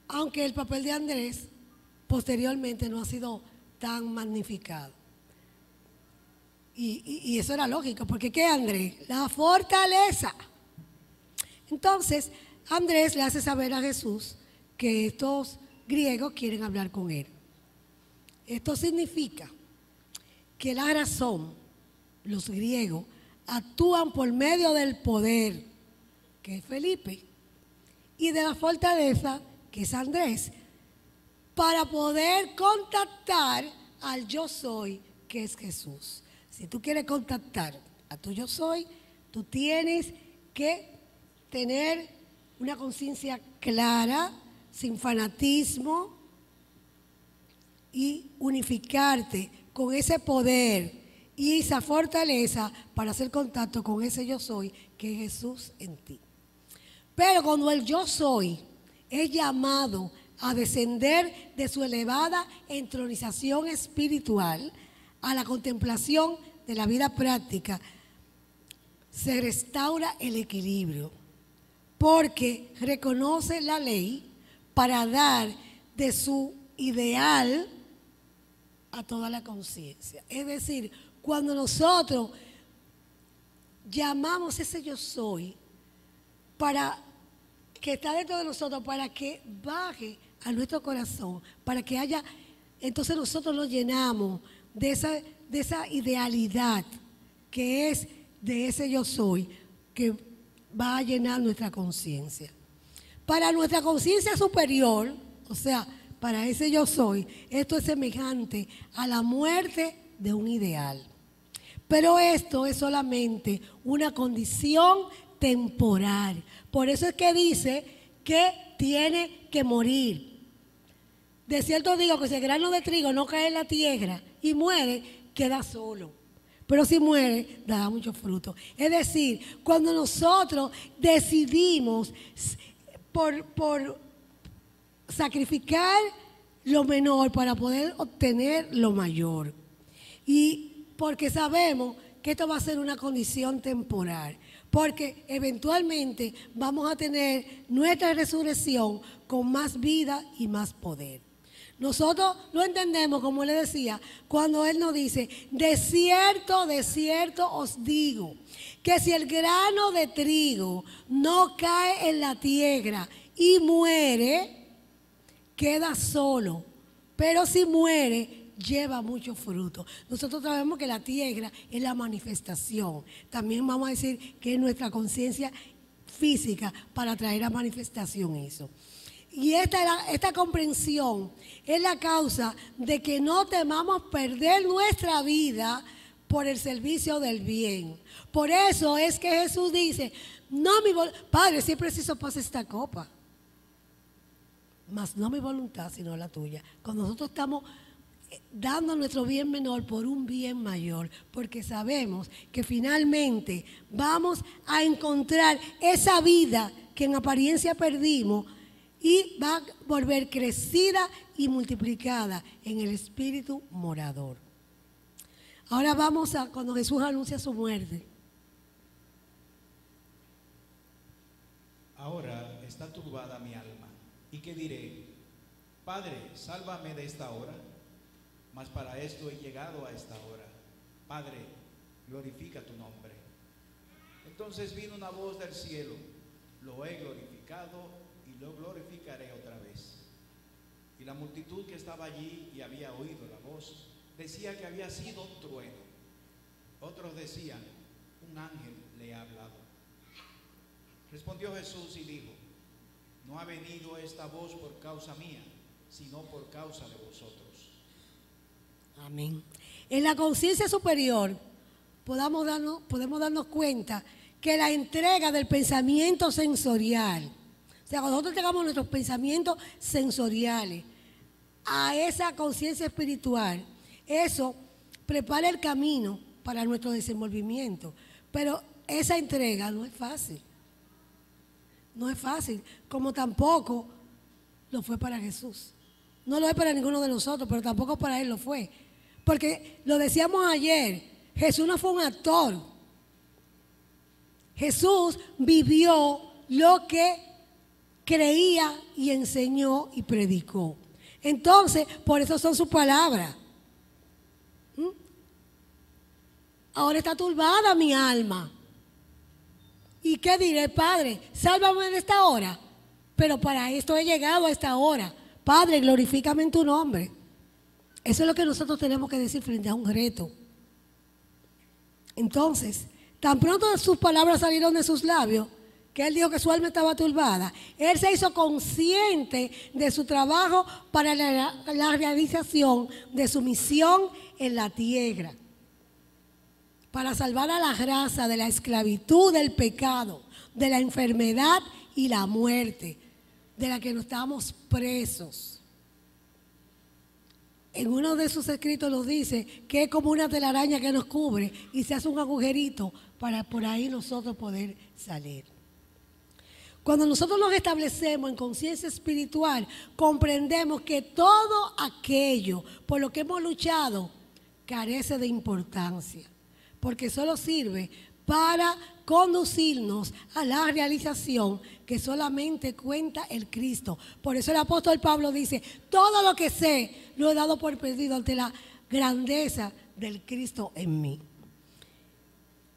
Aunque el papel de Andrés posteriormente no ha sido tan magnificado. Y eso era lógico, porque ¿qué es Andrés? La fortaleza. Entonces, Andrés le hace saber a Jesús que estos griegos quieren hablar con él. Esto significa que la razón, los griegos, actúan por medio del poder, que es Felipe, y de la fortaleza, que es Andrés, para poder contactar al yo soy, que es Jesús. Si tú quieres contactar a tu yo soy, tú tienes que tener una conciencia clara, sin fanatismo, y unificarte con ese poder y esa fortaleza para hacer contacto con ese yo soy, que es Jesús en ti. Pero cuando el yo soy es llamado a descender de su elevada entronización espiritual a la contemplación de la vida práctica, se restaura el equilibrio, porque reconoce la ley para dar de su ideal a toda la conciencia. Es decir, cuando nosotros llamamos ese yo soy para que está dentro de nosotros, para que baje a nuestro corazón, para que haya, entonces nosotros lo llenamos de esa idealidad que es de ese yo soy, que va a llenar nuestra conciencia. Para nuestra conciencia superior, o sea, para ese yo soy, esto es semejante a la muerte de un ideal. Pero esto es solamente una condición temporal. Por eso es que dice que tiene que morir. De cierto digo que si el grano de trigo no cae en la tierra y muere, queda solo. Pero si muere, dará mucho fruto. Es decir, cuando nosotros decidimos por sacrificar lo menor para poder obtener lo mayor. Y porque sabemos que esto va a ser una condición temporal. Porque eventualmente vamos a tener nuestra resurrección con más vida y más poder. Nosotros lo entendemos, como le decía, cuando Él nos dice, de cierto os digo, que si el grano de trigo no cae en la tierra y muere, queda solo, pero si muere, lleva mucho fruto. Nosotros sabemos que la tierra es la manifestación. También vamos a decir que es nuestra conciencia física para traer a manifestación eso. Y esta comprensión es la causa de que no temamos perder nuestra vida por el servicio del bien. Por eso es que Jesús dice, no Padre, si es preciso pase esta copa, mas no mi voluntad, sino la tuya. Cuando nosotros estamos dando nuestro bien menor por un bien mayor, porque sabemos que finalmente vamos a encontrar esa vida que en apariencia perdimos y va a volver crecida y multiplicada en el espíritu morador. Ahora vamos a cuando Jesús anuncia su muerte. Ahora está turbada mi alma. ¿Y qué diré? Padre, sálvame de esta hora. Mas para esto he llegado a esta hora. Padre, glorifica tu nombre. Entonces vino una voz del cielo. Lo he glorificado y lo glorificaré otra vez. Y la multitud que estaba allí y había oído la voz, decía que había sido un trueno. Otros decían, un ángel le ha hablado. Respondió Jesús y dijo, no ha venido esta voz por causa mía, sino por causa de vosotros. Amén. En la conciencia superior podemos darnos cuenta que la entrega del pensamiento sensorial, o sea, cuando nosotros entregamos nuestros pensamientos sensoriales a esa conciencia espiritual, eso prepara el camino para nuestro desenvolvimiento. Pero esa entrega no es fácil. No es fácil, como tampoco lo fue para Jesús. No lo es para ninguno de nosotros, pero tampoco para Él lo fue. Porque lo decíamos ayer, Jesús no fue un actor. Jesús vivió lo que creía y enseñó y predicó. Entonces, por eso son sus palabras. Ahora está turbada mi alma. ¿Y qué diré, Padre? Sálvame de esta hora. pero para esto he llegado a esta hora. Padre, glorifícame en tu nombre. Eso es lo que nosotros tenemos que decir frente a un reto. Entonces, tan pronto sus palabras salieron de sus labios, que él dijo que su alma estaba turbada, él se hizo consciente de su trabajo para la realización de su misión en la tierra, para salvar a la raza de la esclavitud, del pecado, de la enfermedad y la muerte, de la que nos estábamos presos. En uno de sus escritos nos dice que es como una telaraña que nos cubre y se hace un agujerito para por ahí nosotros poder salir. Cuando nosotros nos establecemos en conciencia espiritual, comprendemos que todo aquello por lo que hemos luchado carece de importancia, porque solo sirve para conducirnos a la realización que solamente cuenta el Cristo. Por eso el apóstol Pablo dice, todo lo que sé lo he dado por perdido ante la grandeza del Cristo en mí.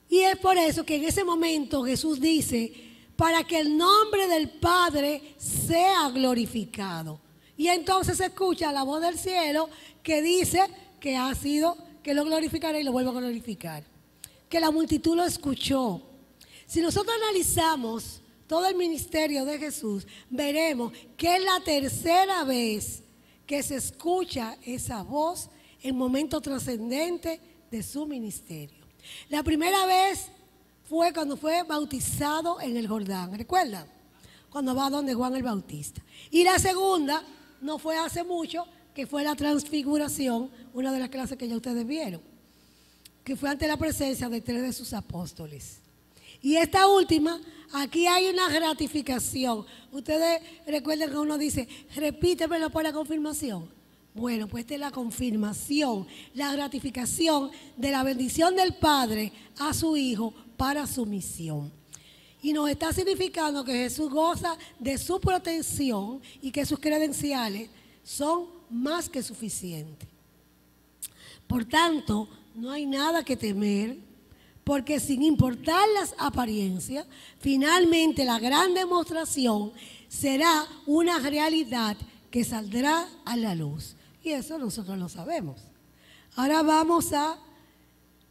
Y es por eso que en ese momento Jesús dice, para que el nombre del Padre sea glorificado. Y entonces se escucha la voz del cielo que dice que lo glorificará y lo vuelvo a glorificar. Que la multitud lo escuchó. Si nosotros analizamos todo el ministerio de Jesús, veremos que es la tercera vez que se escucha esa voz en momento trascendente de su ministerio. La primera vez fue cuando fue bautizado en el Jordán, ¿recuerdan? Cuando va donde Juan el Bautista. Y la segunda no fue hace mucho, que fue la transfiguración, una de las clases que ya ustedes vieron, que fue ante la presencia de 3 de sus apóstoles. Y esta última, aquí hay una ratificación. Ustedes recuerden que uno dice, repítemelo por la confirmación. Bueno, pues esta es la confirmación, la ratificación de la bendición del Padre a su Hijo para su misión. Y nos está significando que Jesús goza de su protección y que sus credenciales son más que suficientes. Por tanto, no hay nada que temer, porque sin importar las apariencias, finalmente la gran demostración será una realidad que saldrá a la luz. Y eso nosotros lo sabemos. Ahora vamos a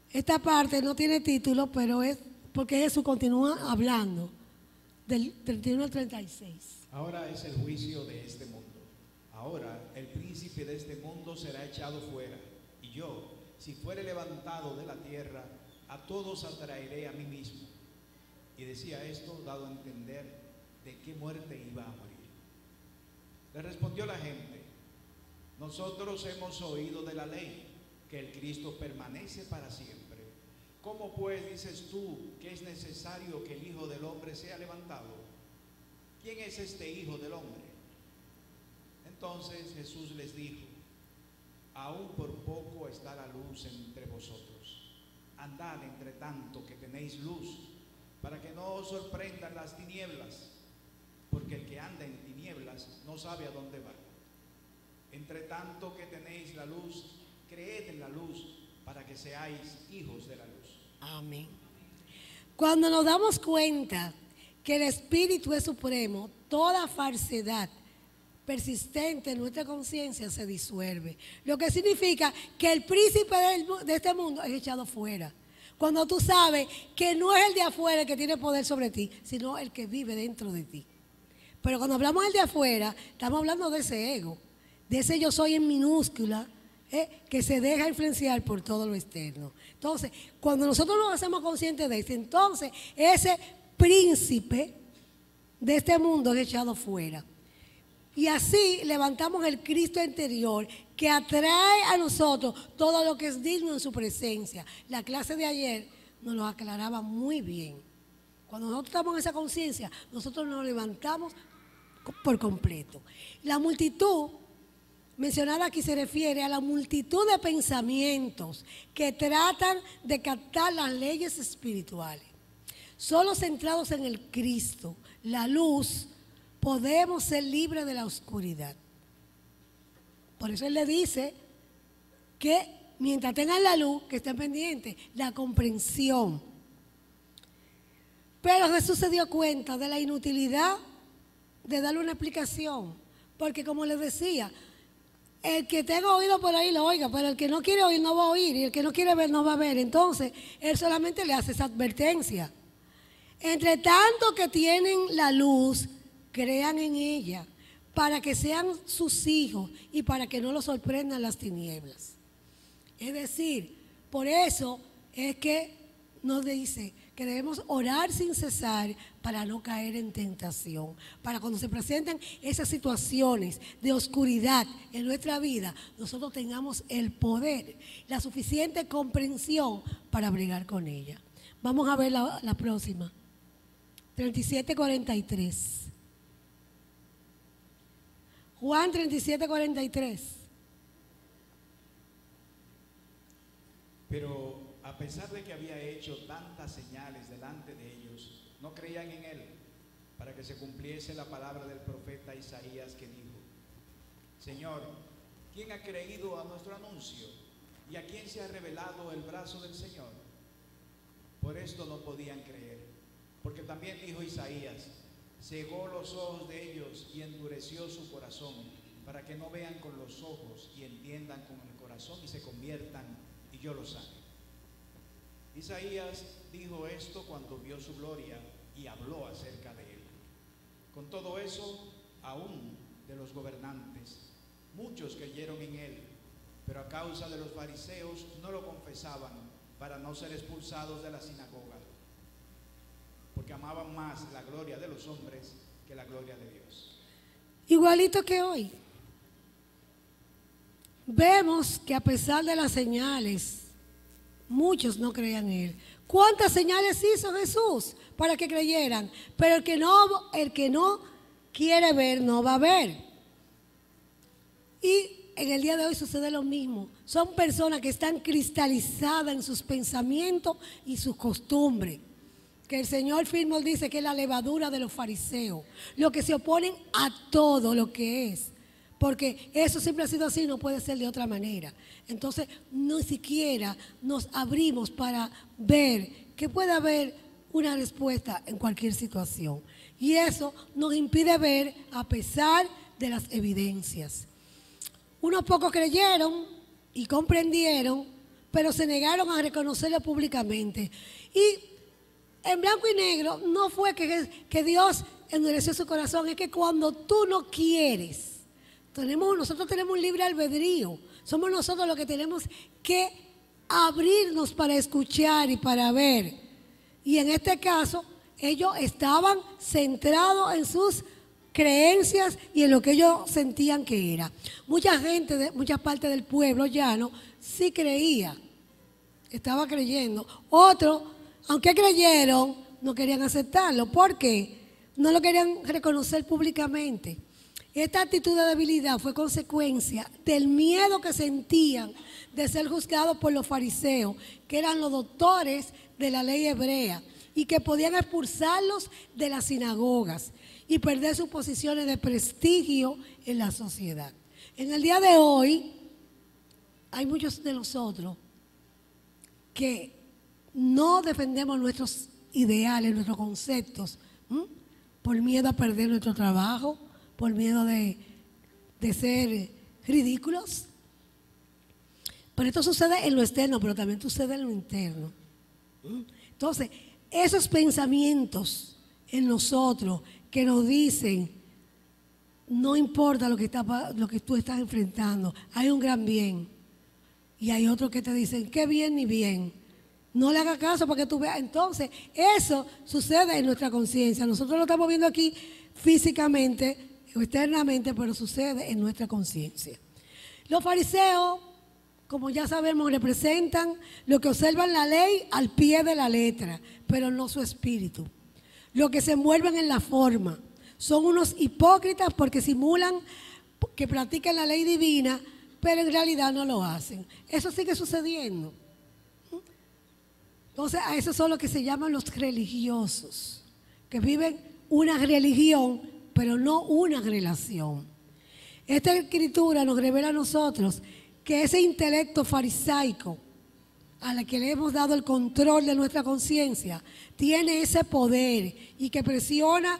esta parte, no tiene título, pero es porque Jesús continúa hablando del 31 al 36. Ahora es el juicio de este mundo. Ahora el príncipe de este mundo será echado fuera. Y yo, si fuere levantado de la tierra, a todos atraeré a mí mismo. Y decía esto dado a entender de qué muerte iba a morir. Le respondió la gente, nosotros hemos oído de la ley, que el Cristo permanece para siempre. ¿Cómo pues dices tú que es necesario que el Hijo del Hombre sea levantado? ¿Quién es este Hijo del Hombre? Entonces Jesús les dijo, aún por poco está la luz entre vosotros. Andad entre tanto que tenéis luz, para que no os sorprendan las tinieblas, porque el que anda en tinieblas no sabe a dónde va. Entre tanto que tenéis la luz, creed en la luz, para que seáis hijos de la luz. Amén. Cuando nos damos cuenta que el Espíritu es supremo, toda falsedad persistente en nuestra conciencia se disuelve. Lo que significa que el príncipe de este mundo es echado fuera. Cuando tú sabes que no es el de afuera el que tiene poder sobre ti, sino el que vive dentro de ti. Pero cuando hablamos del de afuera, estamos hablando de ese ego, de ese yo soy en minúscula, que se deja influenciar por todo lo externo. Entonces, cuando nosotros nos hacemos conscientes de eso, entonces ese príncipe de este mundo es echado fuera. Y así levantamos el Cristo interior que atrae a nosotros todo lo que es digno en su presencia. La clase de ayer nos lo aclaraba muy bien. Cuando nosotros estamos en esa conciencia, nosotros nos levantamos por completo. La multitud mencionada aquí se refiere a la multitud de pensamientos que tratan de captar las leyes espirituales. Solo centrados en el Cristo, la luz, podemos ser libres de la oscuridad. Por eso Él le dice que mientras tengan la luz, que estén pendientes, la comprensión. Pero Jesús se dio cuenta de la inutilidad de darle una explicación, porque como les decía, el que tenga oído por ahí lo oiga, pero el que no quiere oír no va a oír, y el que no quiere ver no va a ver. Entonces, él solamente le hace esa advertencia. Entre tanto que tienen la luz, crean en ella, para que sean sus hijos y para que no los sorprendan las tinieblas. Es decir, por eso es que nos dice que debemos orar sin cesar para no caer en tentación. Para cuando se presenten esas situaciones de oscuridad en nuestra vida, nosotros tengamos el poder, la suficiente comprensión para bregar con ella. Vamos a ver la próxima. 37:43. Juan 37:43. Pero a pesar de que había hecho tantas señales delante de ellos, no creían en él, para que se cumpliese la palabra del profeta Isaías que dijo: Señor, ¿quién ha creído a nuestro anuncio? ¿Y a quién se ha revelado el brazo del Señor? Por esto no podían creer, porque también dijo Isaías: cegó los ojos de ellos y endureció su corazón, para que no vean con los ojos y entiendan con el corazón y se conviertan y yo los sane. Isaías dijo esto cuando vio su gloria y habló acerca de él. Con todo eso, aún de los gobernantes, muchos creyeron en él, pero a causa de los fariseos no lo confesaban para no ser expulsados de la sinagoga, porque amaban más la gloria de los hombres que la gloria de Dios. Igualito que hoy. Vemos que a pesar de las señales, muchos no creían en él. ¿Cuántas señales hizo Jesús para que creyeran? Pero el que no quiere ver, no va a ver. Y en el día de hoy sucede lo mismo. Son personas que están cristalizadas en sus pensamientos y sus costumbres. Que el Señor mismo dice que es la levadura de los fariseos, los que se oponen a todo lo que es. Porque eso siempre ha sido así, no puede ser de otra manera. Entonces, ni siquiera nos abrimos para ver que puede haber una respuesta en cualquier situación. Y eso nos impide ver a pesar de las evidencias. Unos pocos creyeron y comprendieron, pero se negaron a reconocerlo públicamente. Y en blanco y negro no fue que Dios endureció su corazón, es que cuando tú no quieres, nosotros tenemos un libre albedrío. Somos nosotros los que tenemos que abrirnos para escuchar y para ver. Y en este caso, ellos estaban centrados en sus creencias y en lo que ellos sentían que era. Mucha gente de muchas partes del pueblo llano sí creía, estaba creyendo. Otros, aunque creyeron, no querían aceptarlo. ¿Por qué? No lo querían reconocer públicamente. Esta actitud de debilidad fue consecuencia del miedo que sentían de ser juzgados por los fariseos, que eran los doctores de la ley hebrea y que podían expulsarlos de las sinagogas y perder sus posiciones de prestigio en la sociedad. En el día de hoy hay muchos de nosotros que no defendemos nuestros ideales, nuestros conceptos, por miedo a perder nuestro trabajo, por miedo de ser ridículos. Pero esto sucede en lo externo, pero también sucede en lo interno. Entonces, esos pensamientos en nosotros que nos dicen, no importa lo que tú estás enfrentando, hay un gran bien. Y hay otros que te dicen, qué bien ni bien. No le hagas caso para que tú veas. Entonces, eso sucede en nuestra conciencia. Nosotros lo estamos viendo aquí físicamente o externamente, pero sucede en nuestra conciencia. Los fariseos, como ya sabemos, representan lo que observan la ley al pie de la letra, pero no su espíritu. Lo que se envuelven en la forma. Son unos hipócritas porque simulan que practican la ley divina, pero en realidad no lo hacen. Eso sigue sucediendo. Entonces, a esos son los que se llaman los religiosos, que viven una religión, pero no una relación. Esta escritura nos revela a nosotros que ese intelecto farisaico a la que le hemos dado el control de nuestra conciencia, tiene ese poder y que presiona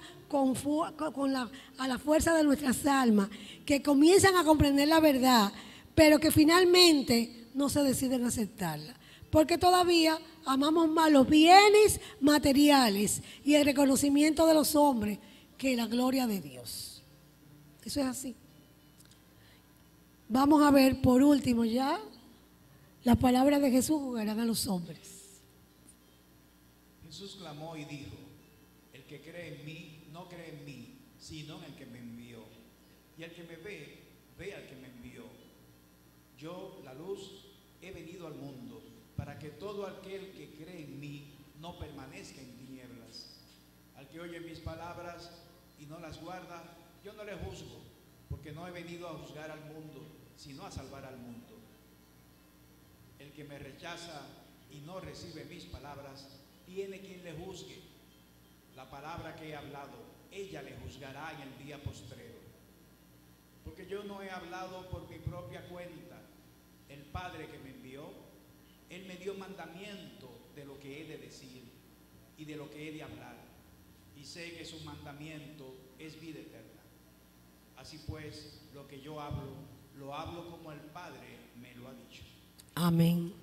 a la fuerza de nuestras almas, que comienzan a comprender la verdad, pero que finalmente no se deciden aceptarla, porque todavía amamos más los bienes materiales y el reconocimiento de los hombres que la gloria de Dios. Eso es así. Vamos a ver por último ya las palabras de Jesús jugarán a los hombres. Jesús clamó y dijo: el que cree en mí, no cree en mí, sino en el que me envió. Y el que me ve, ve al que me envió. Yo, la luz, he venido al mundo, para que todo aquel que cree en mí no permanezca en tinieblas. Al que oye mis palabras y no las guarda, yo no le juzgo, porque no he venido a juzgar al mundo, sino a salvar al mundo. El que me rechaza y no recibe mis palabras, tiene quien le juzgue. La palabra que he hablado, ella le juzgará en el día postrero. Porque yo no he hablado por mi propia cuenta. El Padre que me envió, Él me dio mandamiento de lo que he de decir y de lo que he de hablar. Y sé que su mandamiento es vida eterna. Así pues, lo que yo hablo, lo hablo como el Padre me lo ha dicho. Amén.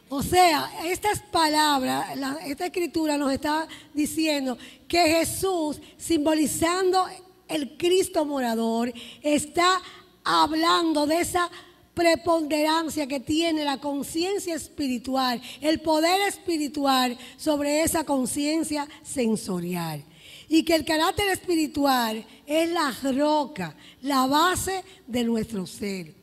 O sea, estas palabras, esta escritura nos está diciendo que Jesús, simbolizando el Cristo morador, está hablando de esa preponderancia que tiene la conciencia espiritual, el poder espiritual sobre esa conciencia sensorial. Y que el carácter espiritual es la roca, la base de nuestro ser.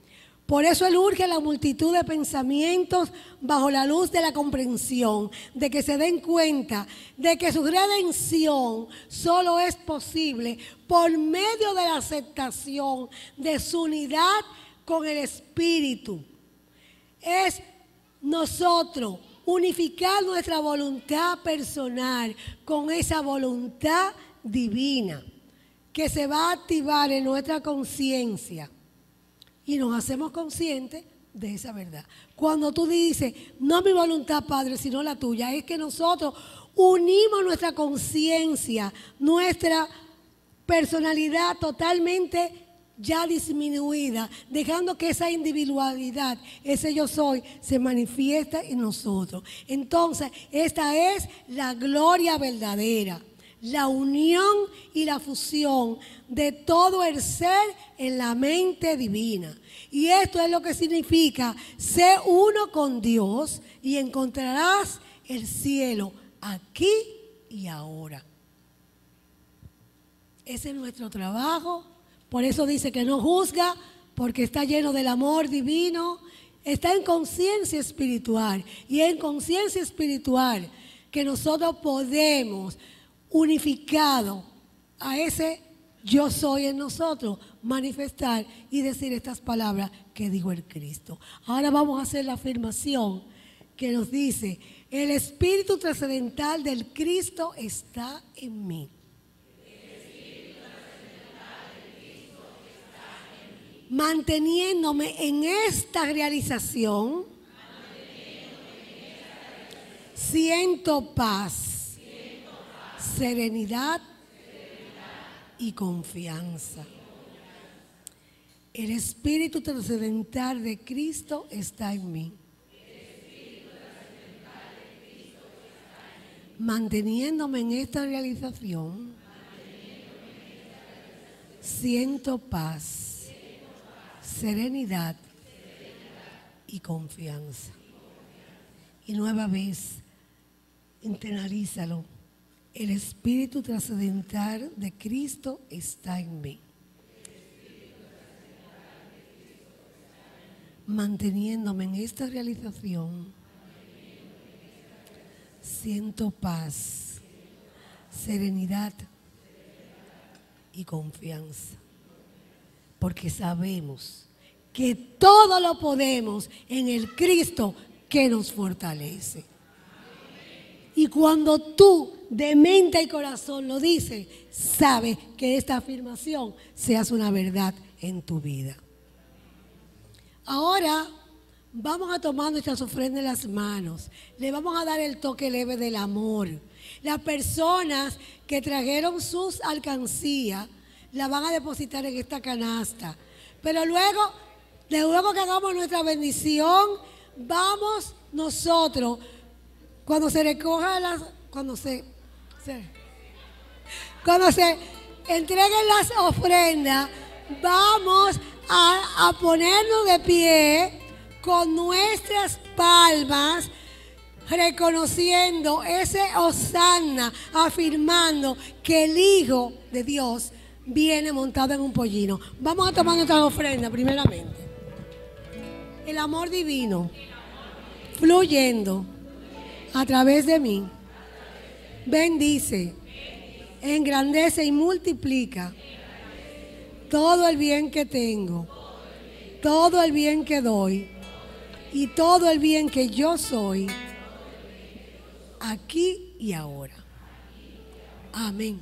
Por eso Él urge a la multitud de pensamientos bajo la luz de la comprensión, de que se den cuenta de que su redención solo es posible por medio de la aceptación de su unidad con el Espíritu. Es nosotros unificar nuestra voluntad personal con esa voluntad divina que se va a activar en nuestra conciencia. Y nos hacemos conscientes de esa verdad. Cuando tú dices, no mi voluntad, Padre, sino la tuya, es que nosotros unimos nuestra conciencia, nuestra personalidad totalmente ya disminuida, dejando que esa individualidad, ese yo soy, se manifiesta en nosotros. Entonces, esta es la gloria verdadera, la unión y la fusión de todo el ser en la mente divina. Y esto es lo que significa ser uno con Dios y encontrarás el cielo aquí y ahora. Ese es nuestro trabajo. Por eso dice que no juzga, porque está lleno del amor divino. Está en conciencia espiritual. Y en conciencia espiritual que nosotros podemos, unificado a ese yo soy en nosotros, manifestar y decir estas palabras que dijo el Cristo. Ahora vamos a hacer la afirmación que nos dice: el espíritu trascendental del Cristo está en mí. Manteniéndome en esta realización, siento paz, serenidad y confianza. El espíritu trascendental de Cristo está en mí. Manteniéndome en esta realización, siento paz, serenidad y confianza. Y nueva vez, internalízalo. El espíritu trascendental de Cristo está en mí. Manteniéndome en esta realización, siento paz, serenidad y confianza. Porque sabemos que todo lo podemos en el Cristo que nos fortalece. Y cuando tú de mente y corazón lo dices, sabes que esta afirmación se hace una verdad en tu vida. Ahora Vamos a tomar nuestras ofrendas en las manos. Le vamos a dar el toque leve del amor. Las personas que trajeron sus alcancías la van a depositar en esta canasta. Pero luego que hagamos nuestra bendición, vamos nosotros, cuando se recoja cuando se entreguen las ofrendas, vamos a ponernos de pie con nuestras palmas, reconociendo ese Hosanna, afirmando que el Hijo de Dios viene montado en un pollino. Vamos a tomar nuestras ofrendas primeramente. El amor divino fluyendo a través de mí bendice, engrandece y multiplica todo el bien que tengo, todo el bien que doy y todo el bien que yo soy aquí y ahora. Amén.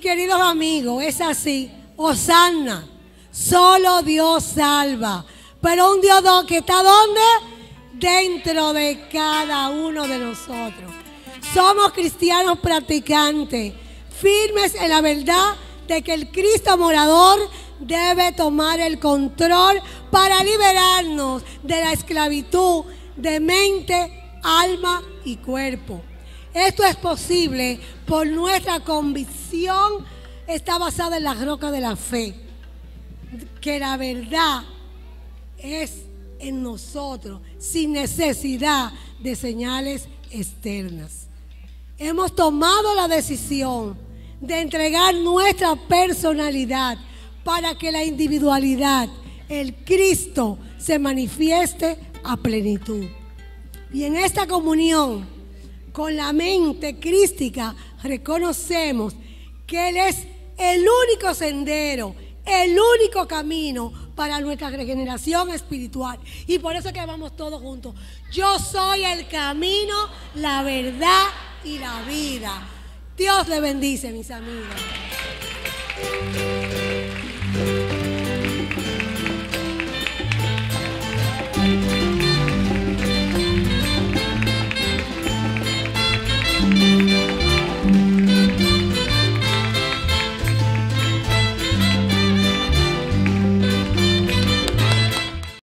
Queridos amigos, es así. Hosanna, solo Dios salva, pero un Dios que está ¿dónde? Dentro de cada uno de nosotros. Somos cristianos practicantes, firmes en la verdad de que el Cristo morador debe tomar el control para liberarnos de la esclavitud de mente, alma y cuerpo. Esto es posible por nuestra convicción, está basada en la roca de la fe, que la verdad es en nosotros sin necesidad de señales externas. Hemos tomado la decisión de entregar nuestra personalidad para que la individualidad, el Cristo, se manifieste a plenitud. Y en esta comunión con la mente crística reconocemos que Él es el único sendero, el único camino para nuestra regeneración espiritual. Y por eso es que vamos todos juntos. Yo soy el camino, la verdad y la vida. Dios le bendice, mis amigos.